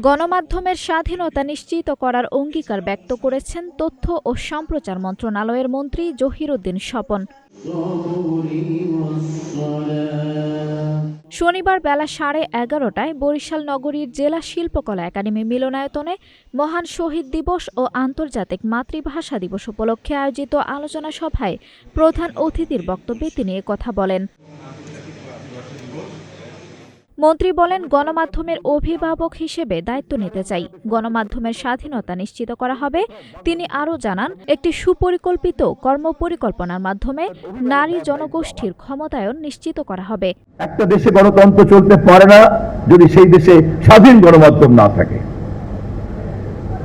গণমাধ্যমের স্বাধীনতা নিশ্চিত করার অঙ্গীকার ব্যক্ত করেছেন তথ্য ও সম্প্রচার মন্ত্রণালয়ের মন্ত্রী জহিরুদ্দিন স্বপন। শনিবার বেলা 11:30টায় বরিশাল নগরীর জেলা শিল্পকলা একাডেমি মিলনায়তনে মহান শহীদ দিবস ও আন্তর্জাতিক মাতৃভাষা দিবস উপলক্ষে আয়োজিত আলোচনা সভায় প্রধান অতিথির বক্তব্যে তিনি একথা বলেন। মন্ত্রী বলেন, গণমাধ্যমের অভিভাবক হিসেবে দায়িত্ব নিতে চাই, গণমাধ্যমের স্বাধীনতা নিশ্চিত করা হবে। তিনি আরও জানান, একটি সুপরিকল্পিত কর্মপরিকল্পনার মাধ্যমে নারী জনগোষ্ঠীর ক্ষমতায়ন নিশ্চিত করা হবে। একটা দেশে গণতন্ত্র চলতে পারে না যদি সেই দেশে স্বাধীন গণমাধ্যম না থাকে।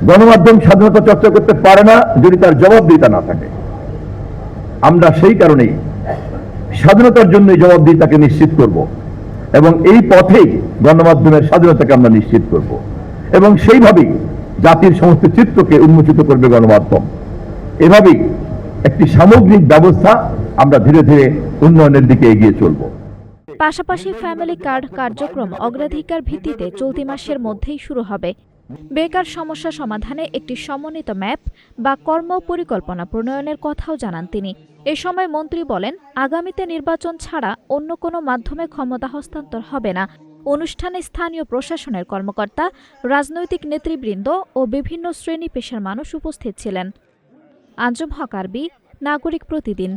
গণমাধ্যম স্বাধীনতা চর্চা করতে পারে না যদি তার জবাবদিহিতা না থাকে। আমরা সেই কারণেই স্বাধীনতার জন্য জবাবদিহিতাকে নিশ্চিত করব এবং এই পথেই গণমাধ্যমের স্বাধীনতাকে আমরা নিশ্চিত করব এবং সেইভাবেই জাতির সমস্ত চিত্রকে উন্মোচিত করবে গণমাধ্যম। এভাবেই একটি সামগ্রিক ব্যবস্থা আমরা ধীরে ধীরে উন্নয়নের দিকে এগিয়ে চলব। পাশাপাশি ফ্যামিলি কার্ড কার্যক্রম অগ্রাধিকার ভিত্তিতে চলতি মাসের মধ্যেই শুরু হবে। বেকার সমস্যা সমাধানে একটি সমন্বিত ম্যাপ বা কর্ম পরিকল্পনা প্রণয়নের কথাও জানান তিনি। এ সময় মন্ত্রী বলেন, আগামীতে নির্বাচন ছাড়া অন্য কোনো মাধ্যমে ক্ষমতা হস্তান্তর হবে না। অনুষ্ঠানে স্থানীয় প্রশাসনের কর্মকর্তা, রাজনৈতিক নেতৃবৃন্দ ও বিভিন্ন শ্রেণী পেশার মানুষ উপস্থিত ছিলেন। আঞ্জুম হক আরবি, নাগরিক প্রতিদিন।